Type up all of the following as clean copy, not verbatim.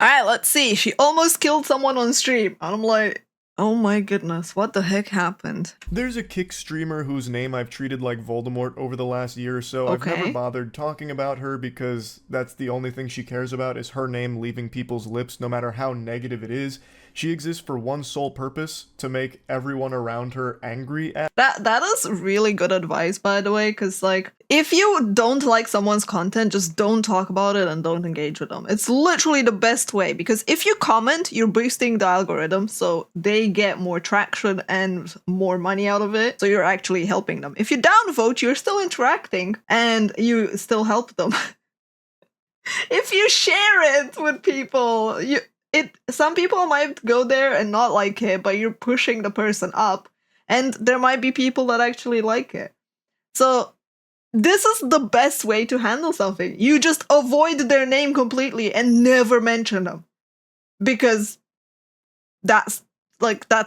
Alright, let's see. She almost killed someone on stream. And I'm like, oh my goodness, what the heck happened? There's a Kick streamer whose name I've treated like Voldemort over the last year or so. I've never bothered talking about her because that's the only thing she cares about is her name leaving people's lips, no matter how negative it is. She exists for one sole purpose, to make everyone around her angry at. That is really good advice, by the way, because like, if you don't like someone's content, just don't talk about it and don't engage with them. It's literally the best way, because if you comment, you're boosting the algorithm, so they get more traction and more money out of it, so you're actually helping them. If you downvote, you're still interacting, and you still help them. If you share it with people, some people might go there and not like it, but you're pushing the person up, and there might be people that actually like it. So this is the best way to handle something. You just avoid their name completely and never mention them, because that's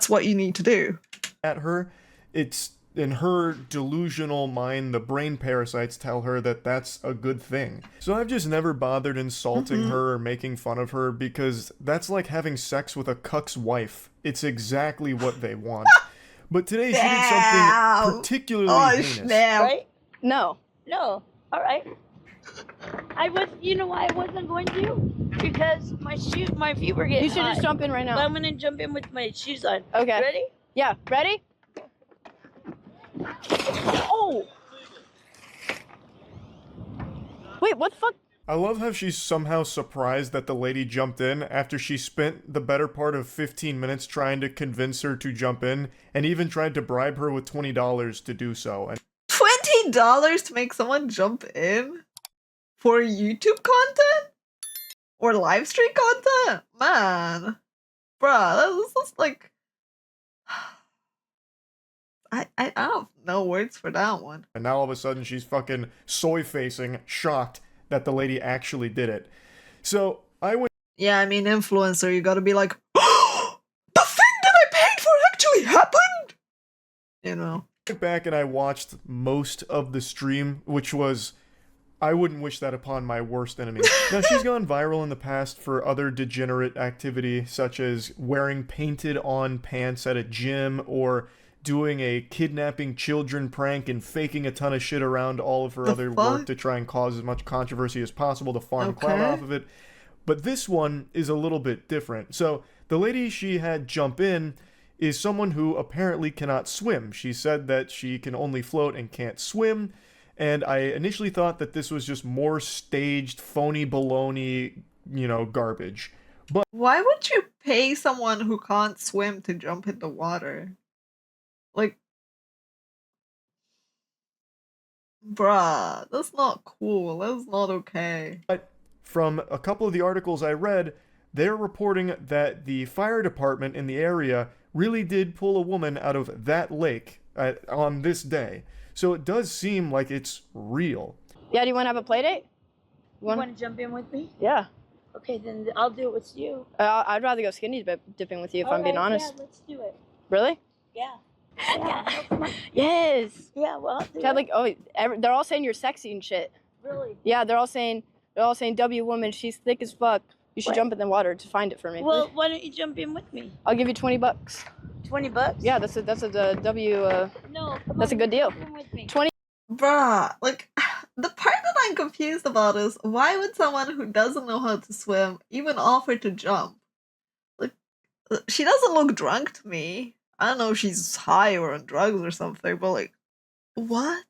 what you need to do. At her, it's in her delusional mind, the brain parasites tell her that that's a good thing. So I've just never bothered insulting her or making fun of her, because that's like having sex with a cuck's wife. It's exactly what they want. But today she did something particularly heinous. Right? No. No. Alright. You know why I wasn't going to? Because my feet were getting You should just jump in right now. But I'm gonna jump in with my shoes on. Okay. Ready? Yeah. Ready? Oh! Wait, what the fuck? I love how she's somehow surprised that the lady jumped in after she spent the better part of 15 minutes trying to convince her to jump in, and even tried to bribe her with $20 to do so. And $20 to make someone jump in? For YouTube content? Or live stream content? Man. Bruh, this is like... I have no words for that one. And now all of a sudden she's fucking soy-facing, shocked that the lady actually did it. So, I went... Yeah, I mean, influencer, you gotta be like, oh, the thing that I paid for actually happened! You know. I went back and I watched most of the stream, which was... I wouldn't wish that upon my worst enemy. Now, she's gone viral in the past for other degenerate activity, such as wearing painted-on pants at a gym, or doing a kidnapping children prank and faking a ton of shit around all of her other work to try and cause as much controversy as possible to farm clout off of it. But this one is a little bit different. So, the lady she had jump in is someone who apparently cannot swim. She said that she can only float and can't swim, and I initially thought that this was just more staged, phony baloney, you know, garbage. But why would you pay someone who can't swim to jump in the water? Like, bruh, that's not cool. That's not okay. But from a couple of the articles I read, they're reporting that the fire department in the area really did pull a woman out of that lake on this day. So it does seem like it's real. Yeah, do you want to have a play date? You want to jump in with me? Yeah. Okay, then I'll do it with you. I'd rather go skinny dipping with you, if I'm being honest. Yeah, let's do it. Really? Yeah. Yeah. Yes. Yeah, well, Yeah, like, oh, they're all saying you're sexy and shit. Really? Yeah, they're all saying W woman, she's thick as fuck. You should jump in the water to find it for me. Well, why don't you jump in with me? I'll give you $20. $20? Yeah, that's a W. No, come that's on, a good deal. jump in with me. 20. Bruh, like, the part that I'm confused about is, why would someone who doesn't know how to swim even offer to jump? Like, she doesn't look drunk to me. I don't know if she's high or on drugs or something, but like, what?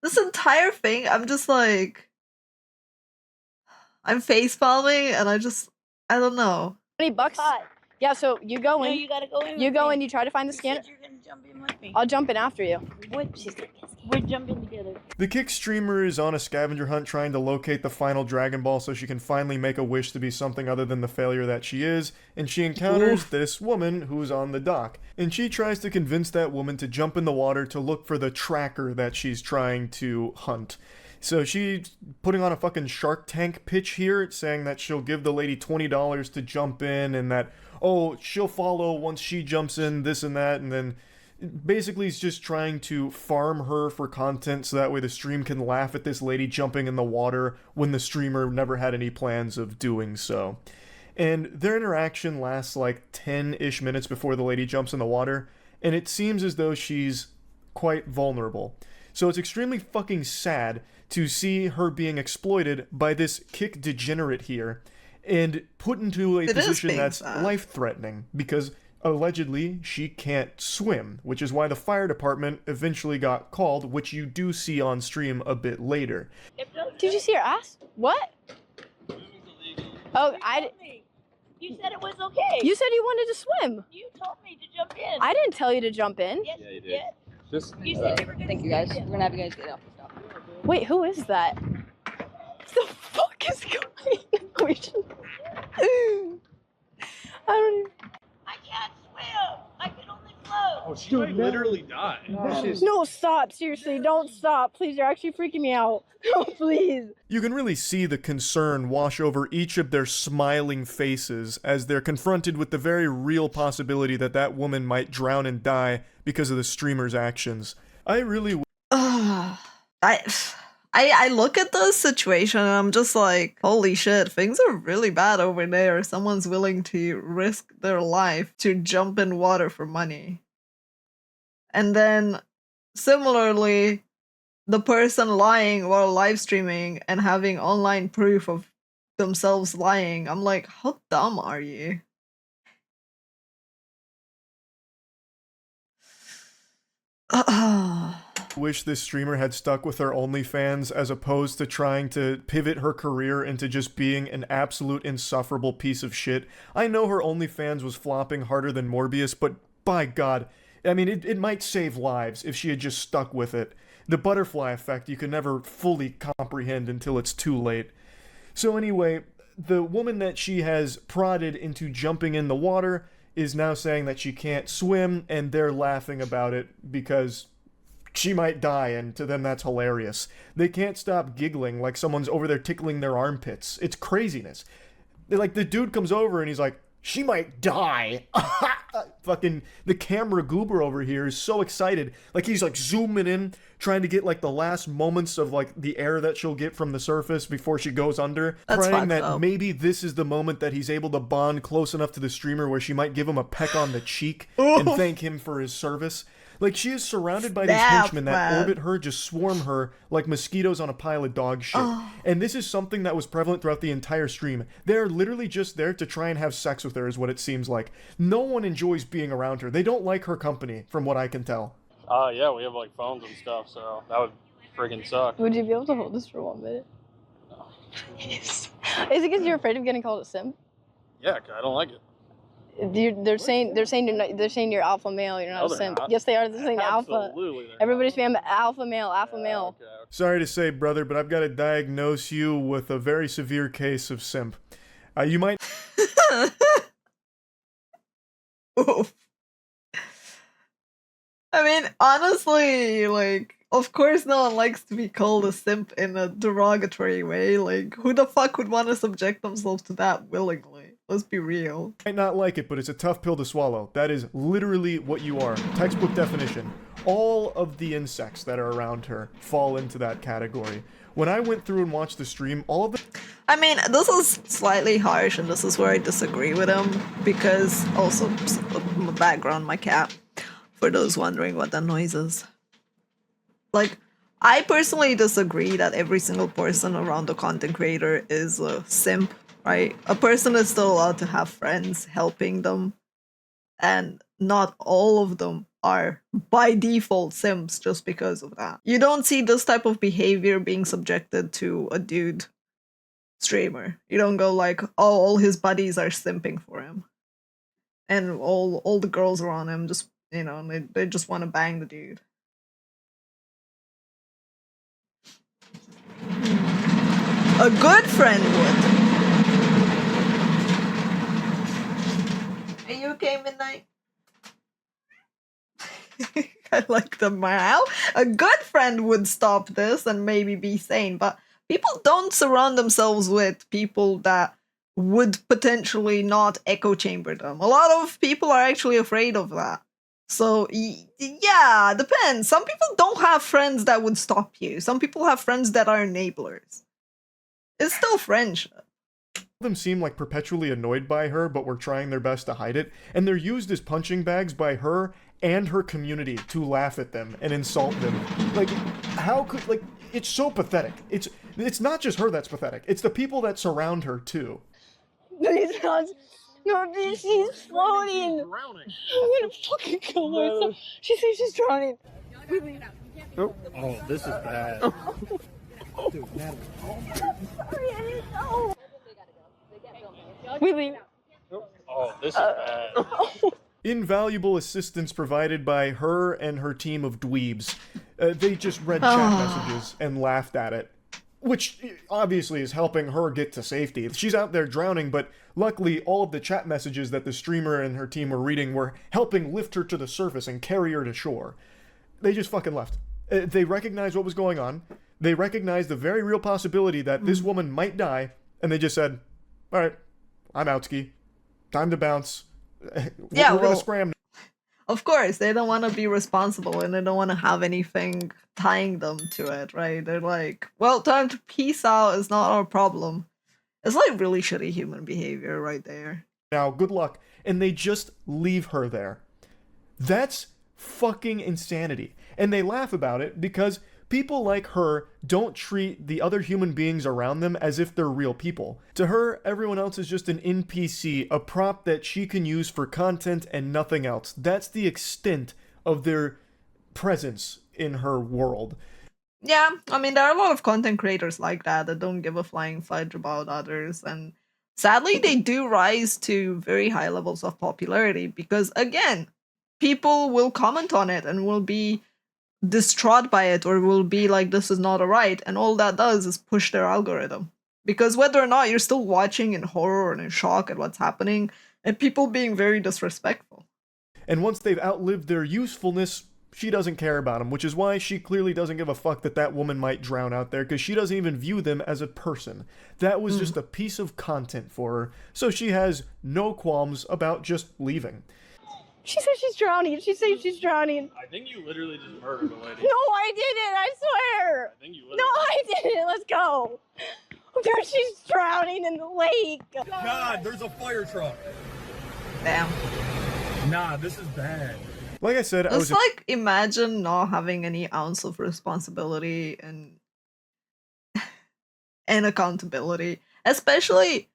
This entire thing, I'm just like, I'm face palming, and I don't know. $20? Yeah, so you go in. No, you gotta go in. You go in, you try to find the scanner. You're gonna jump in with me. I'll jump in after you. We're jumping together. The Kick streamer is on a scavenger hunt trying to locate the final Dragon Ball so she can finally make a wish to be something other than the failure that she is, and she encounters this woman who's on the dock. And she tries to convince that woman to jump in the water to look for the tracker that she's trying to hunt. So she's putting on a fucking Shark Tank pitch here, saying that she'll give the lady $20 to jump in, and that, oh, she'll follow once she jumps in, this and that, and then basically is just trying to farm her for content so that way the stream can laugh at this lady jumping in the water when the streamer never had any plans of doing so. And their interaction lasts like 10-ish minutes before the lady jumps in the water, and it seems as though she's quite vulnerable. So it's extremely fucking sad to see her being exploited by this kick degenerate here and put into a position that's life-threatening because allegedly she can't swim, which is why the fire department eventually got called, which you do see on stream a bit later. Did you see her ass? What? Oh, You said it was okay. You said you wanted to swim. You told me to jump in. I didn't tell you to jump in. Yes, Yeah, you you did. did. Just You said you were gonna. Thank you guys. We're gonna have you guys get off the stuff. Wait, who is that? What the fuck is going on? We should... I don't even... I can't swim. I can only float. oh, she might literally die. No, stop. Seriously, don't stop. Please, you're actually freaking me out. No, please. You can really see the concern wash over each of their smiling faces as they're confronted with the very real possibility that that woman might drown and die because of the streamer's actions. I really I look at the situation and I'm just like, holy shit, things are really bad over there. Someone's willing to risk their life to jump in water for money. And then, similarly, the person lying while live streaming and having online proof of themselves lying, I'm like, how dumb are you? wish this streamer had stuck with her OnlyFans as opposed to trying to pivot her career into just being an absolute insufferable piece of shit. I know her OnlyFans was flopping harder than Morbius, but by God, I mean, it might save lives if she had just stuck with it. The butterfly effect you can never fully comprehend until it's too late. So anyway, the woman that she has prodded into jumping in the water is now saying that she can't swim, and they're laughing about it because she might die, and to them that's hilarious. They can't stop giggling like someone's over there tickling their armpits. It's craziness. Like, the dude comes over and he's like, she might die. Fucking the camera goober over here is so excited. Like, he's like zooming in, trying to get like the last moments of like the air that she'll get from the surface before she goes under. That's praying that fucked up. maybe this is the moment that he's able to bond close enough to the streamer where she might give him a peck on the cheek and thank him for his service. Like, she is surrounded by these henchmen that orbit her, just swarm her like mosquitoes on a pile of dog shit. And this is something that was prevalent throughout the entire stream. They're literally just there to try and have sex with her, is what it seems like. No one enjoys being around her. They don't like her company, from what I can tell. Yeah, we have like phones and stuff, so that would friggin' suck. Would you be able to hold this for 1 minute? Is it because you're afraid of getting called a simp? Yeah, 'cause I don't like it. They're saying you're alpha male. You're not No, a they're simp. not. Yes, they are. They're saying alpha. Absolutely. they're Everybody's not. saying alpha male. Alpha male. Okay. Sorry to say, brother, but I've got to diagnose you with a very severe case of simp. You might... Oof. I mean, honestly, like, of course no one likes to be called a simp in a derogatory way. Like, who the fuck would want to subject themselves to that willingly? Let's be real. might not like it, but it's a tough pill to swallow. That is literally what you are. Textbook definition. All of the insects that are around her fall into that category. When I went through and watched the stream, all of the... I mean, this is slightly harsh, and this is where I disagree with him, because also, my background, my cat, for those wondering what that noise is. Like, I personally disagree that every single person around the content creator is a simp, right? A person is still allowed to have friends helping them, and not all of them are by default simps just because of that. You don't see this type of behavior being subjected to a dude streamer. You don't go like, oh, all his buddies are simping for him, and all the girls around him just, you know, they just want to bang the dude. A good friend would. Are you okay, Midnight? I like the morale. A good friend would stop this and maybe be sane, but people don't surround themselves with people that would potentially not echo chamber them. A lot of people are actually afraid of that. So, yeah, depends. Some people don't have friends that would stop you. Some people have friends that are enablers. It's still friendship. them seem like perpetually annoyed by her, but were trying their best to hide it, and they're used as punching bags by her and her community to laugh at them and insult them. Like, how could, like, it's so pathetic. It's not just her that's pathetic, it's the people that surround her too. Please, God. No, please, she's floating. I'm gonna fucking kill myself. She says she's drowning. Oh, this is bad. Sorry, I didn't know. We leave. Oh, this is bad. Invaluable assistance provided by her and her team of dweebs. They just read chat messages and laughed at it. Which obviously is helping her get to safety. She's out there drowning, but luckily all of the chat messages that the streamer and her team were reading were helping lift her to the surface and carry her to shore. They just fucking left. They recognized what was going on. They recognized the very real possibility that this woman might die, and they just said, alright, I'm out, ski. Time to bounce. Yeah, we're gonna scram. Of course, they don't want to be responsible and they don't want to have anything tying them to it, right? They're like, well, time to peace out is not our problem. It's like really shitty human behavior right there. Now, good luck. And they just leave her there. That's fucking insanity. And they laugh about it because people like her don't treat the other human beings around them as if they're real people. To her, everyone else is just an NPC, a prop that she can use for content and nothing else. That's the extent of their presence in her world. Yeah, I mean, there are a lot of content creators like that don't give a flying fudge about others, and sadly, they do rise to very high levels of popularity because, again, people will comment on it and will be distraught by it or will be like, this is not alright, and all that does is push their algorithm. Because whether or not you're still watching in horror and in shock at what's happening, and people being very disrespectful. And once they've outlived their usefulness, she doesn't care about them, which is why she clearly doesn't give a fuck that that woman might drown out there, because she doesn't even view them as a person. That was just a piece of content for her, so she has no qualms about just leaving. She says she's drowning. She says she's drowning. I think you literally just murdered a lady. No, I didn't. I swear. I think you No, I didn't. Let's go. Dude, she's drowning in the lake. God, there's a fire truck. Damn. Nah, this is bad. Like I said, I was It's like, imagine not having any ounce of responsibility and accountability, especially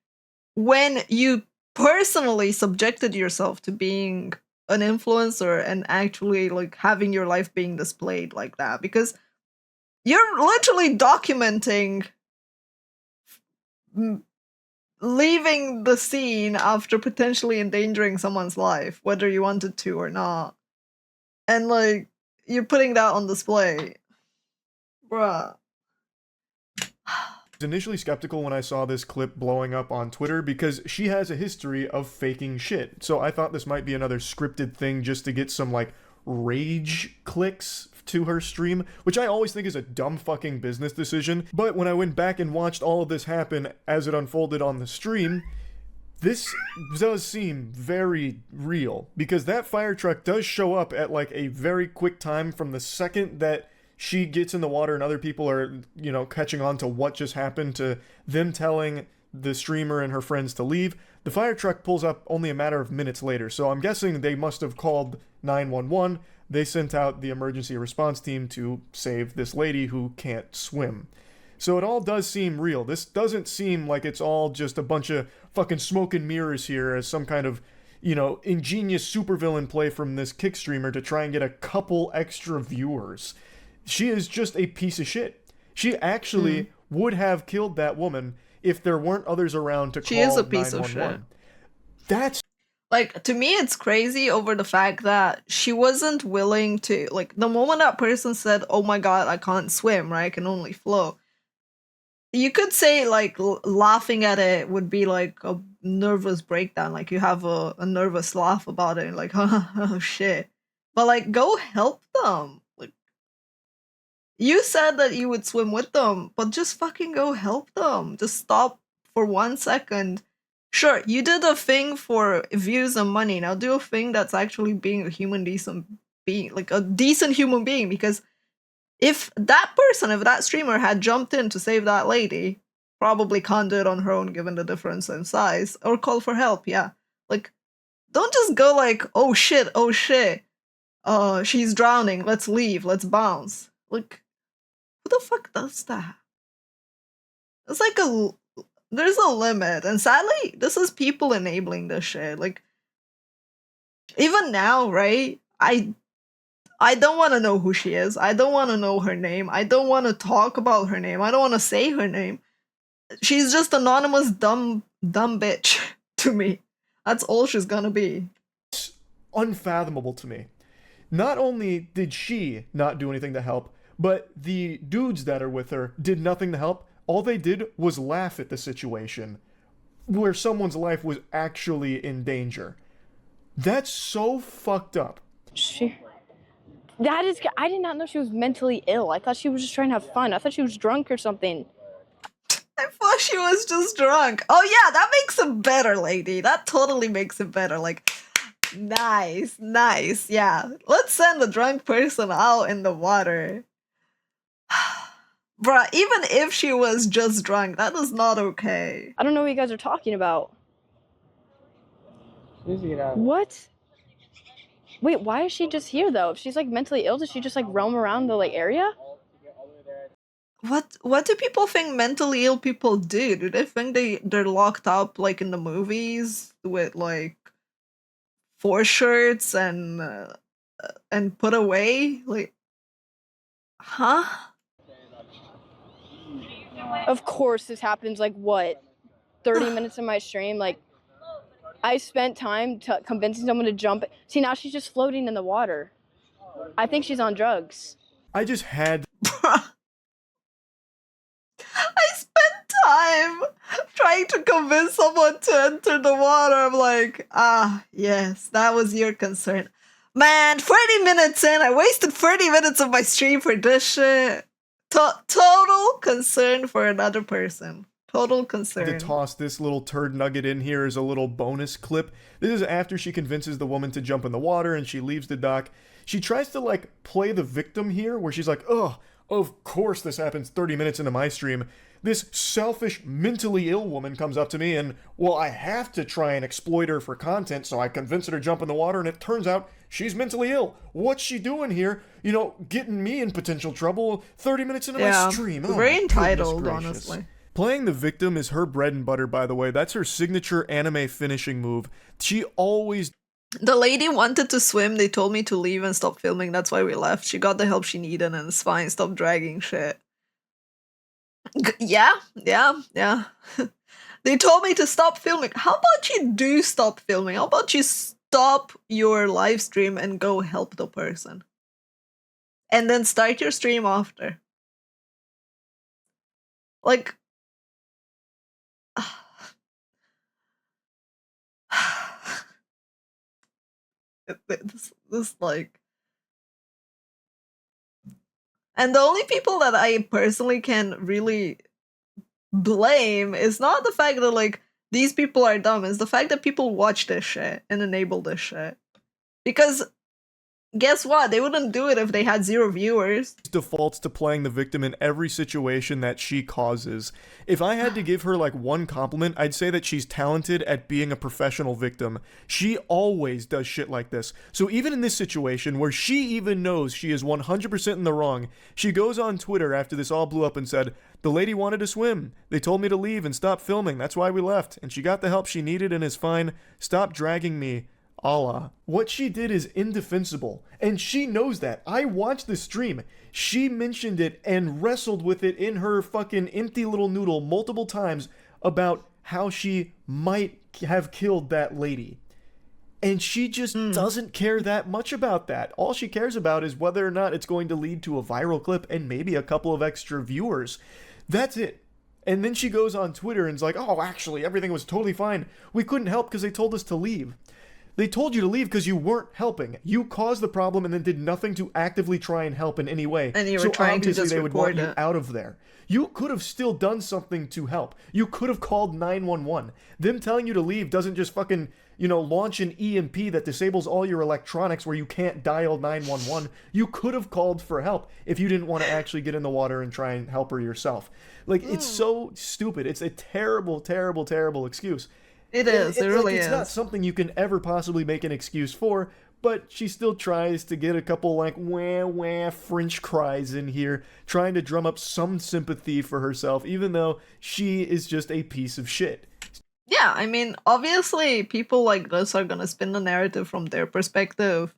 when you personally subjected yourself to being an influencer and actually like having your life being displayed like that, because you're literally documenting leaving the scene after potentially endangering someone's life, whether you wanted to or not. And like, you're putting that on display. Bruh. was initially skeptical when I saw this clip blowing up on Twitter because she has a history of faking shit. So I thought this might be another scripted thing just to get some like rage clicks to her stream, which I always think is a dumb fucking business decision. But when I went back and watched all of this happen as it unfolded on the stream, this does seem very real, because that fire truck does show up at like a very quick time from the second that she gets in the water and other people are, you know, catching on to what just happened to them telling the streamer and her friends to leave. The fire truck pulls up only a matter of minutes later, so I'm guessing they must have called 911. They sent out the emergency response team to save this lady who can't swim. So it all does seem real. This doesn't seem like it's all just a bunch of fucking smoke and mirrors here as some kind of, you know, ingenious supervillain play from this kick streamer to try and get a couple extra viewers. She is just a piece of shit. She actually would have killed that woman if there weren't others around to call 911. She is a piece of shit. That's... Like, to me, it's crazy over the fact that she wasn't willing to, like, the moment that person said, oh my god, I can't swim, right, I can only float. You could say, like, laughing at it would be, like, a nervous breakdown. Like, you have a nervous laugh about it, like, oh, shit. But, like, go help them. Like, you said that you would swim with them, but just fucking go help them. Just stop for 1 second. Sure, you did a thing for views and money. Now do a thing that's actually being a human decent being, like a decent human being, because if that person, if that streamer had jumped in to save that lady, probably can't do it on her own given the difference in size, or call for help, yeah. Like, don't just go like, oh shit, she's drowning, let's leave, let's bounce. Like, who the fuck does that? It's like there's a limit, and sadly, this is people enabling this shit. Like, even now, right? I don't want to know who she is. I don't want to know her name. I don't want to talk about her name. I don't want to say her name. She's just anonymous dumb bitch to me. That's all she's gonna be. It's unfathomable to me. Not only did she not do anything to help, but the dudes that are with her did nothing to help. All they did was laugh at the situation where someone's life was actually in danger. That's so fucked up. I did not know she was mentally ill. I thought she was just trying to have fun. I thought she was drunk or something. I thought she was just drunk. Oh yeah, that makes it better, lady. That totally makes it better. Like, nice. Yeah, let's send the drunk person out in the water. Bruh, even if she was just drunk, that is not okay. I don't know what you guys are talking about. What? Wait, why is she just here though? If she's like mentally ill, does she just like roam around the like area? What do people think mentally ill people do? Do they think they're locked up like in the movies with like 4 shirts and put away? Like, huh? Of course this happens like what? 30 minutes of my stream, like I spent time convincing someone to jump. See, now she's just floating in the water. I think she's on drugs. I just had I spent time trying to convince someone to enter the water. I'm like, yes, that was your concern. Man, 30 minutes in, I wasted 30 minutes of my stream for this shit. Total concern for another person. Total concern. to toss this little turd nugget in here as a little bonus clip. This is after she convinces the woman to jump in the water and she leaves the dock. She tries to like play the victim here where she's like, oh, of course this happens 30 minutes into my stream. This selfish, mentally ill woman comes up to me and, well, I have to try and exploit her for content, so I convince her to jump in the water, and it turns out she's mentally ill. What's she doing here? You know, getting me in potential trouble 30 minutes into my stream. Oh, very my entitled, goodness gracious. honestly. Playing the victim is her bread and butter, by the way. That's her signature anime finishing move. She always... The lady wanted to swim. They told me to leave and stop filming. That's why we left. She got the help she needed and it's fine. Stop dragging shit. Yeah. They told me to stop filming. How about you do stop filming? How about you stop your live stream and go help the person? And then start your stream after. Like... this like... And the only people that I personally can really blame is not the fact that like these people are dumb, it's the fact that people watch this shit and enable this shit. Because guess what? They wouldn't do it if they had 0 viewers. defaults to playing the victim in every situation that she causes. If I had to give her like one compliment, I'd say that she's talented at being a professional victim. She always does shit like this. So even in this situation where she even knows she is 100% in the wrong, she goes on Twitter after this all blew up and said, "The lady wanted to swim. They told me to leave and stop filming. That's why we left. And she got the help she needed and is fine. Stop dragging me. Allah." What she did is indefensible, and she knows that. I watched the stream. She mentioned it and wrestled with it in her fucking empty little noodle multiple times about how she might have killed that lady. And she just doesn't care that much about that. All she cares about is whether or not it's going to lead to a viral clip and maybe a couple of extra viewers. That's it. And then she goes on Twitter and is like, "Oh, actually, everything was totally fine. We couldn't help because they told us to leave." They told you to leave because you weren't helping. You caused the problem and then did nothing to actively try and help in any way. And you were so trying to obviously just they would want report you it. out of there. You could have still done something to help. You could have called 911. Them telling you to leave doesn't just fucking, launch an EMP that disables all your electronics where you can't dial 911. You could have called for help if you didn't want to actually get in the water and try and help her yourself. Like, it's so stupid. It's a terrible, terrible, terrible excuse. It is. It really it's is. not something you can ever possibly make an excuse for, but she still tries to get a couple, like, wah, wah, French cries in here, trying to drum up some sympathy for herself, even though she is just a piece of shit. Yeah, I mean, obviously, people like this are gonna spin the narrative from their perspective.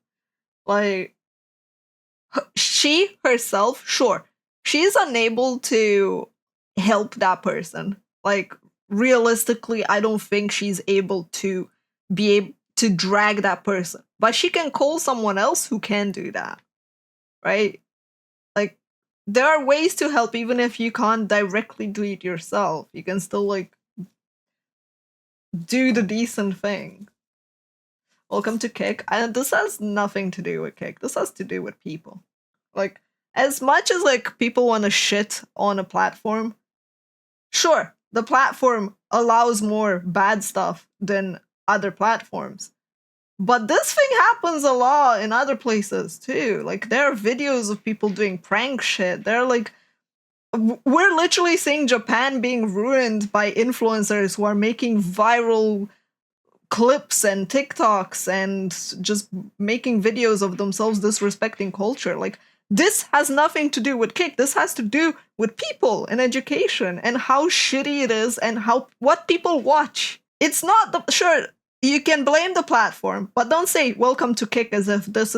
Like, she herself, sure, she's unable to help that person. Like, realistically, I don't think she's able to be able to drag that person. But she can call someone else who can do that, right? Like, there are ways to help even if you can't directly do it yourself. You can still, like, do the decent thing. Welcome to Kick. And this has nothing to do with Kick. This has to do with people. Like, as much as, like, people want to shit on a platform, sure, the platform allows more bad stuff than other platforms. But this thing happens a lot in other places too. Like, there are videos of people doing prank shit. They're like, we're literally seeing Japan being ruined by influencers who are making viral clips and TikToks and just making videos of themselves disrespecting culture. Like, this has nothing to do with Kick. This has to do with people and education and how shitty it is and what people watch. It's not sure, you can blame the platform, but don't say welcome to Kick as if this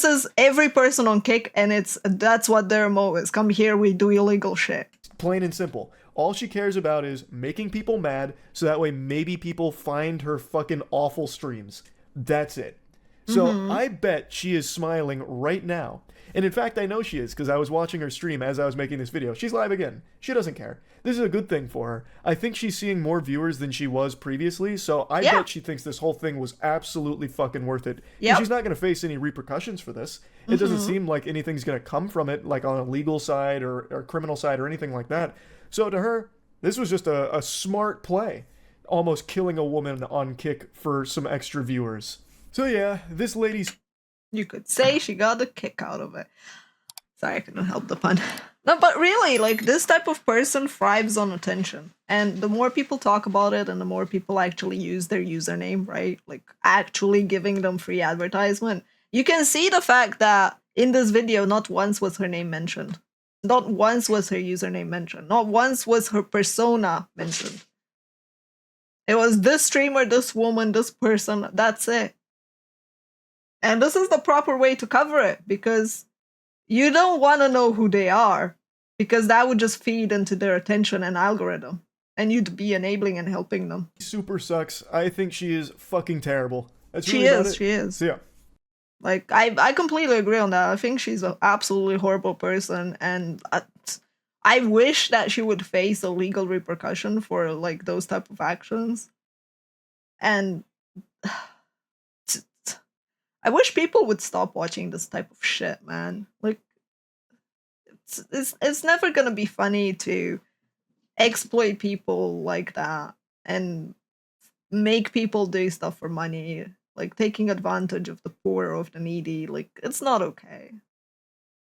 is every person on Kick and that's what their MO is. Come here, we do illegal shit. Plain and simple. All she cares about is making people mad so that way maybe people find her fucking awful streams. That's it. So I bet she is smiling right now. And in fact, I know she is because I was watching her stream as I was making this video. She's live again. She doesn't care. This is a good thing for her. I think she's seeing more viewers than she was previously, so I bet she thinks this whole thing was absolutely fucking worth it. Yep. And she's not going to face any repercussions for this. It doesn't seem like anything's going to come from it, like on a legal side or criminal side or anything like that. So to her, this was just a smart play. Almost killing a woman on Kick for some extra viewers. So yeah, this lady's... You could say she got a kick out of it. Sorry, I couldn't help the pun. No, but really, like, this type of person thrives on attention. And the more people talk about it and the more people actually use their username, right? Like, actually giving them free advertisement. You can see the fact that in this video, not once was her name mentioned. Not once was her username mentioned. Not once was her persona mentioned. It was this streamer, this woman, this person, that's it. And this is the proper way to cover it, because you don't want to know who they are, because that would just feed into their attention and algorithm, and you'd be enabling and helping them. super sucks. I think she is fucking terrible. That's She really about is, it. she is. So yeah. Like, I completely agree on that. I think she's an absolutely horrible person, and I wish that she would face a legal repercussion for, like, those type of actions. And I wish people would stop watching this type of shit, man. Like, it's never gonna be funny to exploit people like that and make people do stuff for money, like taking advantage of the poor or of the needy. Like, it's not okay.